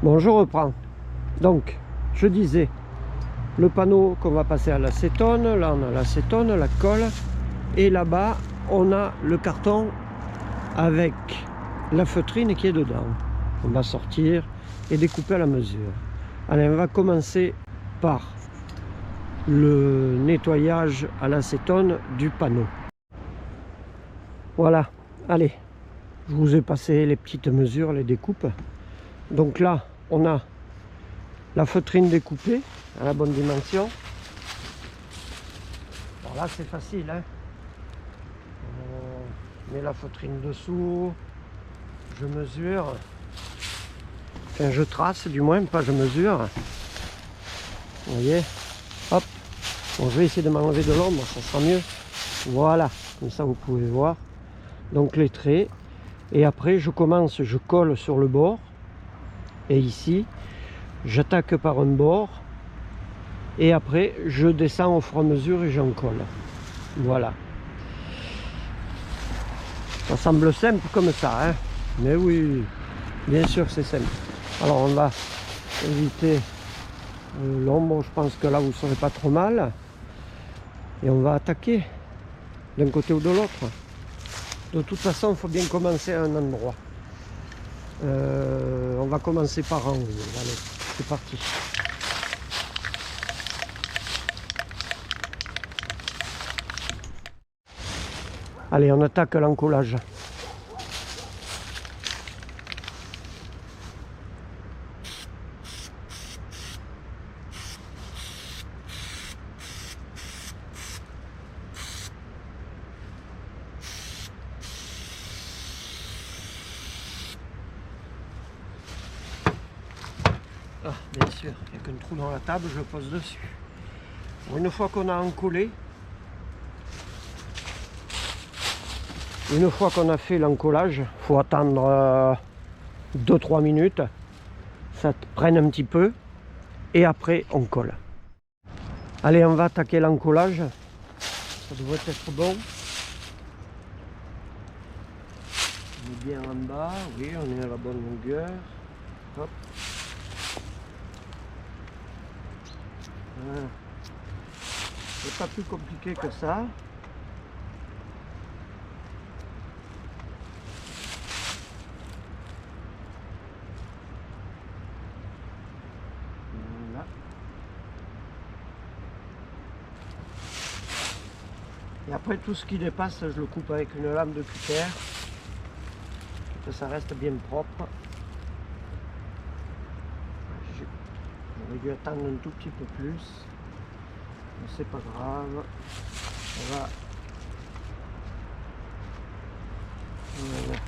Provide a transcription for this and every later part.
Bon, je reprends. Donc, je disais, le panneau qu'on va passer à l'acétone, là on a l'acétone, la colle, et là-bas on a le carton avec la feutrine qui est dedans. On va sortir et découper à la mesure. Allez, on va commencer par le nettoyage à l'acétone du panneau. Voilà, allez, je vous ai passé les petites mesures, les découpes. Donc là, on a la feutrine découpée à la bonne dimension. Alors là, c'est facile, hein. On met la feutrine dessous, je mesure, enfin je trace du moins, pas je mesure. Vous voyez, hop. Bon, je vais essayer de m'enlever de l'ombre, ça sera mieux. Voilà, comme ça vous pouvez voir. Donc les traits. Et après, je commence, je colle sur le bord. Et ici, j'attaque par un bord. Et après, je descends au fur et à mesure et j'en colle. Voilà. Ça semble simple comme ça, hein. Mais oui, bien sûr c'est simple. Alors on va éviter l'ombre, je pense que là vous ne serez pas trop mal. Et on va attaquer d'un côté ou de l'autre. De toute façon, il faut bien commencer à un endroit. On va commencer par en haut. Allez, c'est parti. Allez, on attaque l'encollage. Ah, bien sûr, il n'y a qu'un trou dans la table, je le pose dessus. Bon, une fois qu'on a encollé, une fois qu'on a fait l'encollage, il faut attendre 2-3 minutes, ça prenne un petit peu, et après on colle. Allez, on va attaquer l'encollage, ça devrait être bon. On est bien en bas, oui, on est à la bonne longueur. Hop. Voilà. C'est pas plus compliqué que ça. Voilà. Et après tout ce qui dépasse, je le coupe avec une lame de cutter, que ça reste bien propre. J'aurais dû attendre un tout petit peu plus, mais c'est pas grave. On va... Voilà.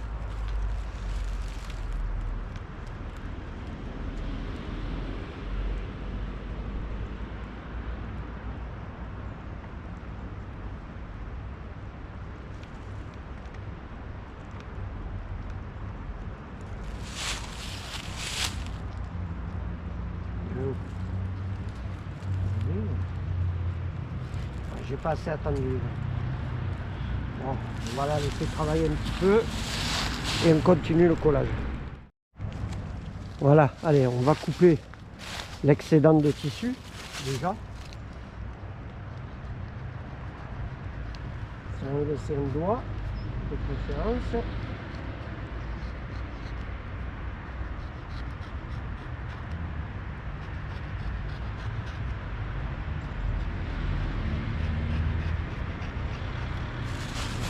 J'ai pas assez attendu. Bon, on va la laisser travailler un petit peu et on continue le collage. Voilà, allez, on va couper l'excédent de tissu déjà. Ça va laisser un doigt de préférence.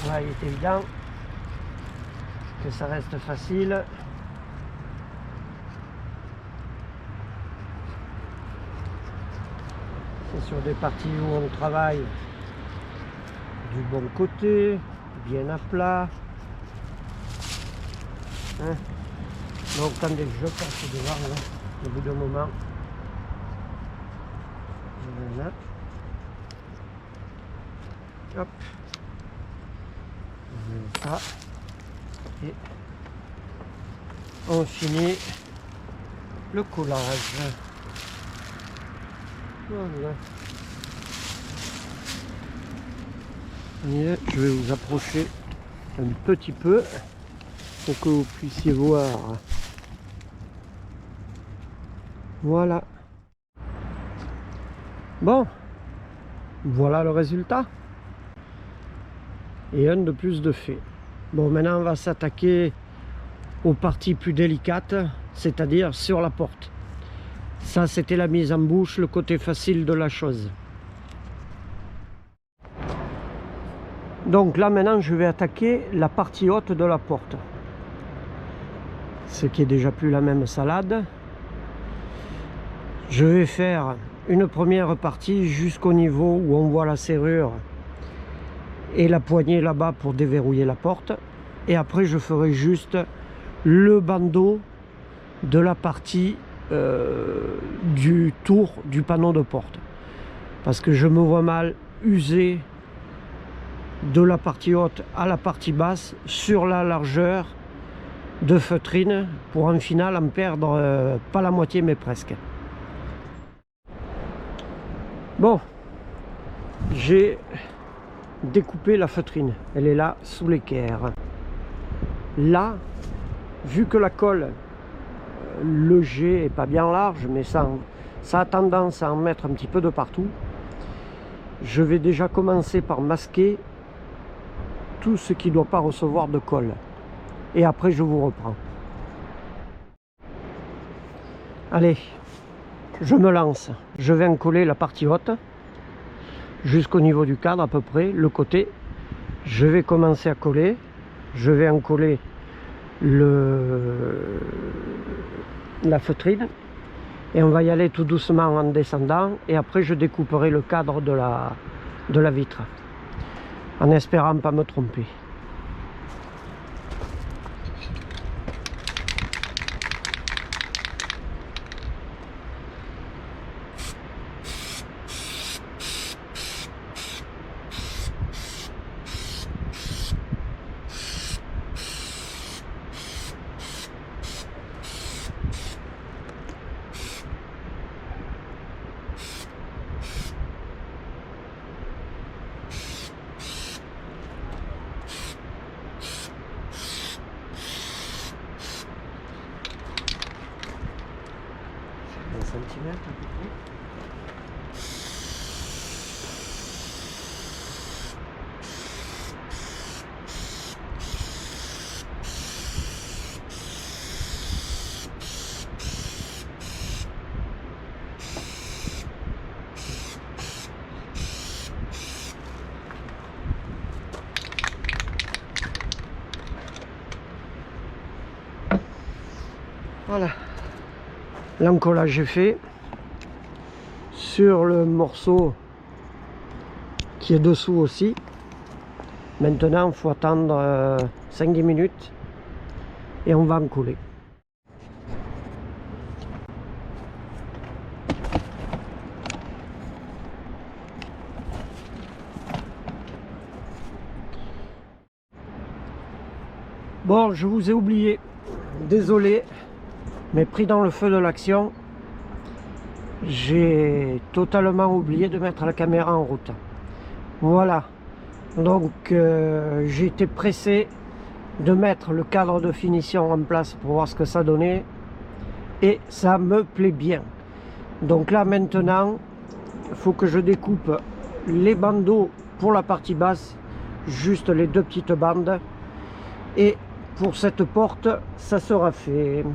Là, il est évident que ça reste facile. C'est sur des parties où on travaille du bon côté, bien à plat. Hein? Donc, attendez, je passe devant là, au bout d'un moment. Voilà. Hop. Ça. Et on finit le collage. Voilà. Et je vais vous approcher un petit peu pour que vous puissiez voir Voilà. Bon, voilà le résultat. Et un de plus de fait. Bon, maintenant on va s'attaquer aux parties plus délicates, c'est-à-dire sur la porte. Ça, c'était la mise en bouche, le côté facile de la chose. Donc là maintenant je vais attaquer la partie haute de la porte. Ce qui est déjà plus la même salade. Je vais faire une première partie jusqu'au niveau où on voit la serrure et la poignée là-bas pour déverrouiller la porte. Et après je ferai juste le bandeau de la partie du tour du panneau de porte. Parce que je me vois mal user de la partie haute à la partie basse sur la largeur de feutrine pour en final en perdre pas la moitié mais presque. Bon, j'ai découpé la feutrine, elle est là sous l'équerre. Là, vu que la colle, le jet est pas bien large, mais ça a tendance à en mettre un petit peu de partout, je vais déjà commencer par masquer tout ce qui ne doit pas recevoir de colle. Et après je vous reprends. Allez, je me lance. Je vais en coller la partie haute jusqu'au niveau du cadre à peu près, le côté. Je vais commencer à coller. Je vais en coller la feutrine. Et on va y aller tout doucement en descendant. Et après je découperai le cadre de la vitre. En espérant ne pas me tromper. Centimètres à peu près. Voilà, l'encollage est fait sur le morceau qui est dessous aussi. Maintenant il faut attendre 5-10 minutes et on va en coller. Bon, je vous ai oublié, désolé, mais pris dans le feu de l'action, j'ai totalement oublié de mettre la caméra en route. Voilà, donc j'ai été pressé de mettre le cadre de finition en place pour voir ce que ça donnait, et ça me plaît bien. Donc là maintenant, il faut que je découpe les bandeaux pour la partie basse, juste les deux petites bandes, et pour cette porte, ça sera fait.